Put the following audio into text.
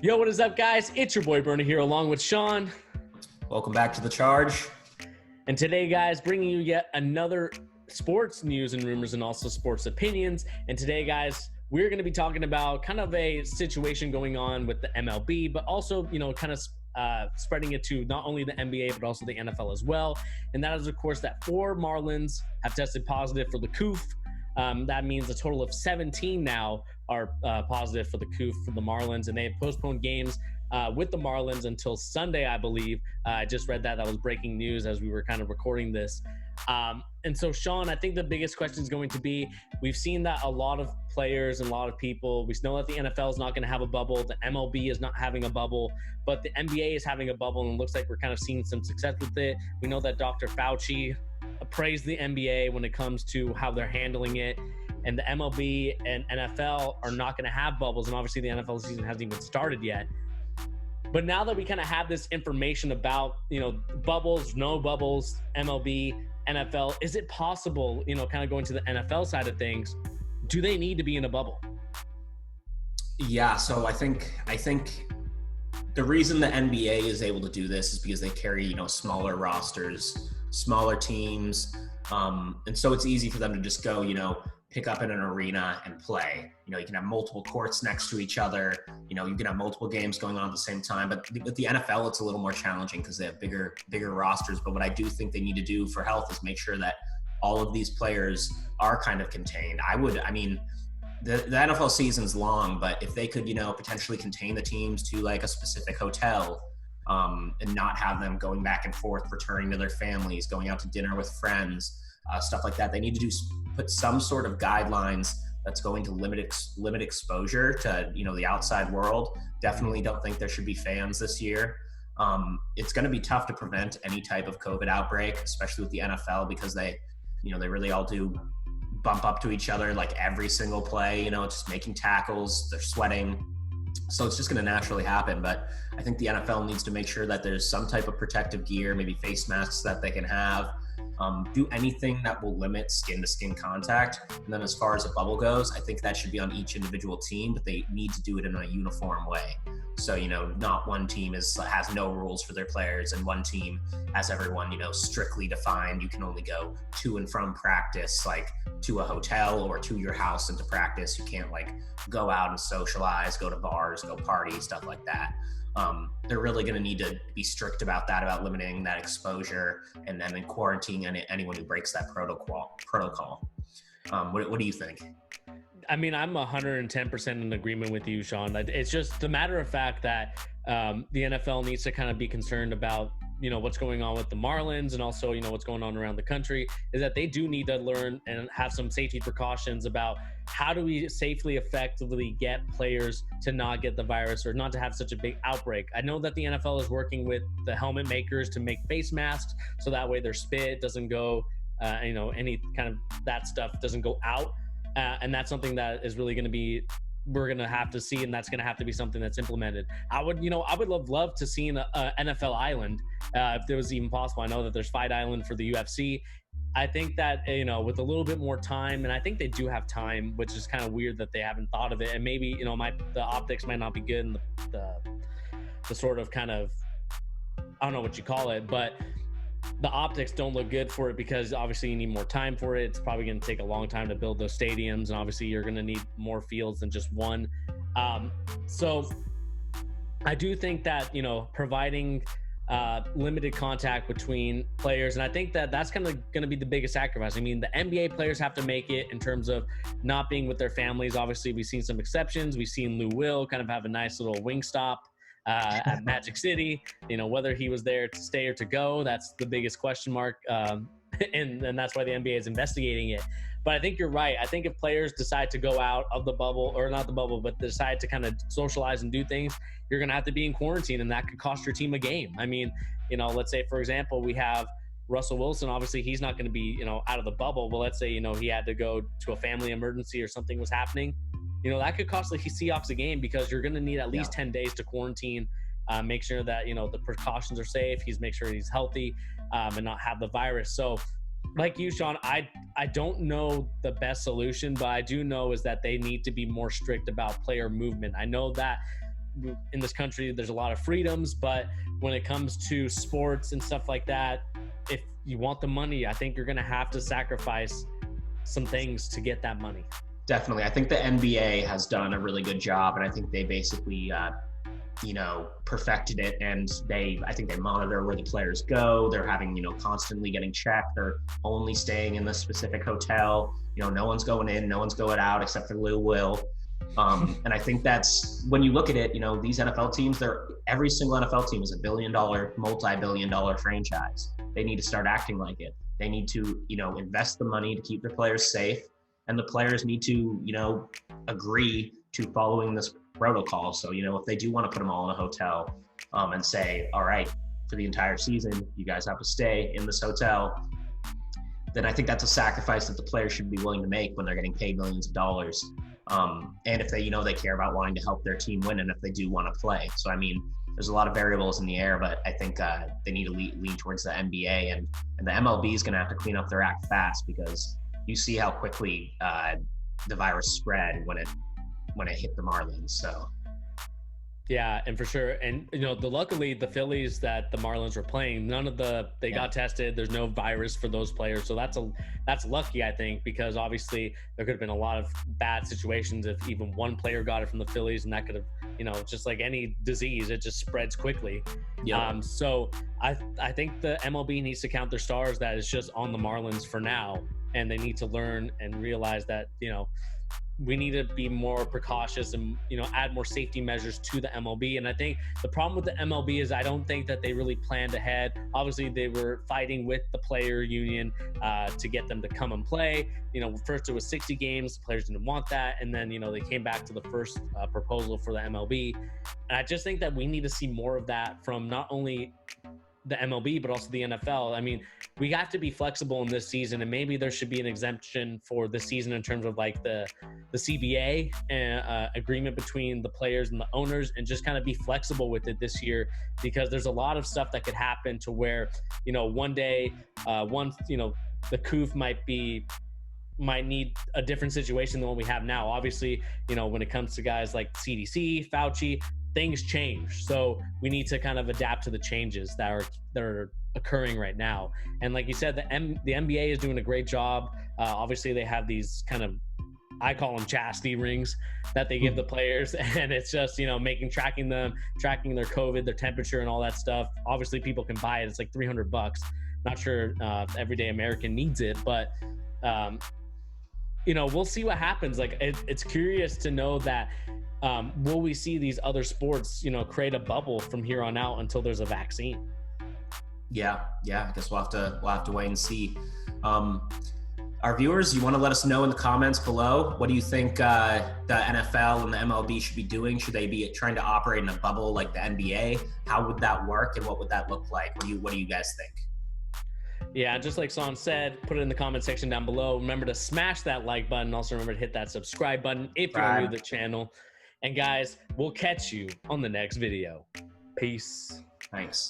Yo, what is up, guys? It's your boy Bernie here, along with Sean. Welcome back to The Charge. And today, guys, bringing you yet another sports news and rumors and also sports opinions. And today, guys, we're going to be talking about kind of a situation going on with the MLB, but also, kind of spreading it to not only the NBA, but also the NFL as well. And that is, of course, that 4 Marlins have tested positive for the COOF. That means a total of 17 now are positive for the COOF for the Marlins, and they have postponed games with the Marlins until Sunday, I believe. I just read that was breaking news as we were kind of recording this. And so, Sean, I think the biggest question is going to be, we've seen that a lot of players and a lot of people, we know that the NFL is not going to have a bubble, the MLB is not having a bubble, but the NBA is having a bubble, and it looks like we're kind of seeing some success with it. We know that Dr. Fauci praised the NBA when it comes to how they're handling it, and the MLB and NFL are not going to have bubbles, and obviously the NFL season hasn't even started yet. But now that we kind of have this information about, bubbles, no bubbles, MLB, NFL, is it possible, kind of going to the NFL side of things, do they need to be in a bubble? Yeah, so I think the reason the NBA is able to do this is because they carry, smaller rosters, smaller teams, and so it's easy for them to just go, pick up in an arena and play. You can have multiple courts next to each other. You can have multiple games going on at the same time. But with the NFL, it's a little more challenging because they have bigger rosters. But what I do think they need to do for health is make sure that all of these players are kind of contained. The NFL season's long, but if they could, potentially contain the teams to like a specific hotel, and not have them going back and forth, returning to their families, going out to dinner with friends, stuff like that. They need to put some sort of guidelines that's going to limit exposure to, the outside world. Definitely don't think there should be fans this year. It's going to be tough to prevent any type of COVID outbreak, especially with the NFL, because they really all do bump up to each other like every single play, just making tackles, they're sweating. So it's just going to naturally happen. But I think the NFL needs to make sure that there's some type of protective gear, maybe face masks that they can have, do anything that will limit skin-to-skin contact. And then as far as a bubble goes, I think that should be on each individual team, but they need to do it in a uniform way. So, not one team has no rules for their players and one team has everyone, strictly defined. You can only go to and from practice, like to a hotel or to your house and to practice. You can't like go out and socialize, go to bars, go party, stuff like that. They're really going to need to be strict about that, about limiting that exposure and then quarantining anyone who breaks that protocol. What do you think? I mean, I'm 110% in agreement with you, Sean. It's just the matter of fact that the NFL needs to kind of be concerned about, what's going on with the Marlins and also, what's going on around the country, is that they do need to learn and have some safety precautions about how do we safely, effectively get players to not get the virus or not to have such a big outbreak. I know that the NFL is working with the helmet makers to make face masks so that way their spit doesn't go, any kind of that stuff doesn't go out. And that's something that is really going to be, we're going to have to see, and that's going to have to be something that's implemented. I would love to see an NFL island if there was even possible. I know that there's Fight Island for the UFC. I think that, with a little bit more time, and I think they do have time, which is kind of weird that they haven't thought of it. And maybe, the optics might not be good and the sort of kind of, I don't know what you call it, but the optics don't look good for it because obviously you need more time for it. It's probably going to take a long time to build those stadiums, and obviously you're going to need more fields than just one. So I do think that, providing limited contact between players, and I think that that's kind of going to be the biggest sacrifice. I mean, the NBA players have to make it in terms of not being with their families. Obviously, we've seen some exceptions. We've seen Lou Will kind of have a nice little wing stop at Magic City. Whether he was there to stay or to go, that's the biggest question mark. And that's why the NBA is investigating it. But I think you're right. I think if players decide to go out of the bubble, or not the bubble, but decide to kind of socialize and do things, you're going to have to be in quarantine, and that could cost your team a game. I mean, let's say, for example, we have Russell Wilson. Obviously, he's not going to be, out of the bubble. But let's say, he had to go to a family emergency or something was happening. That could cost the Seahawks a game because you're going to need at least 10 days to quarantine, make sure that, the precautions are safe. Make sure he's healthy and not have the virus. So like you, Sean, I don't know the best solution, but I do know is that they need to be more strict about player movement. I know that in this country, there's a lot of freedoms, but when it comes to sports and stuff like that, if you want the money, I think you're going to have to sacrifice some things to get that money. Definitely. I think the NBA has done a really good job, and I think they basically, perfected it. And I think they monitor where the players go. They're having, constantly getting checked. They're only staying in this specific hotel. No one's going in, no one's going out except for Lil Will. And I think that's, when you look at it, these NFL teams, every single NFL team is $1 billion, multi-billion dollar franchise. They need to start acting like it. They need to, invest the money to keep their players safe. And the players need to, agree to following this protocol. So, if they do want to put them all in a hotel and say, all right, for the entire season, you guys have to stay in this hotel, then I think that's a sacrifice that the players should be willing to make when they're getting paid millions of dollars. And if they, they care about wanting to help their team win, and if they do want to play. So, I mean, there's a lot of variables in the air, but I think they need to lean towards the NBA, and the MLB is going to have to clean up their act fast, because you see how quickly the virus spread when it hit the Marlins. So yeah, and for sure. And luckily the Phillies that the Marlins were playing, they got tested. There's no virus for those players, so that's lucky, I think, because obviously there could have been a lot of bad situations if even one player got it from the Phillies, and that could have, just like any disease, it just spreads quickly. Yeah. So I think the MLB needs to count their stars that is just on the Marlins for now, and they need to learn and realize that we need to be more precautious and add more safety measures to the MLB. And I think the problem with the MLB is I don't think that they really planned ahead. Obviously they were fighting with the player union to get them to come and play. First it was 60 games, the players didn't want that, and then they came back to the first proposal for the MLB. And I just think that we need to see more of that from not only the MLB, but also the NFL. I mean, we have to be flexible in this season, and maybe there should be an exemption for the season in terms of like the CBA agreement between the players and the owners, and just kind of be flexible with it this year, because there's a lot of stuff that could happen to where, one day, the COOF might need a different situation than what we have now. Obviously, when it comes to guys like CDC, Fauci, things change. So we need to kind of adapt to the changes that are occurring right now. And like you said, the NBA is doing a great job. Obviously they have these kind of, I call them chastity rings that they give the players, and it's just, tracking their COVID, their temperature and all that stuff. Obviously people can buy it. It's like $300. Not sure if everyday American needs it, but we'll see what happens. Like it's curious to know that will we see these other sports, create a bubble from here on out until there's a vaccine? Yeah. I guess we'll have to wait and see. Our viewers, you want to let us know in the comments below. What do you think the NFL and the MLB should be doing? Should they be trying to operate in a bubble like the NBA? How would that work, and what would that look like? What do you guys think? Yeah, just like Son said, put it in the comment section down below. Remember to smash that like button. Also remember to hit that subscribe button if you're new to the channel. And guys, we'll catch you on the next video. Peace. Thanks.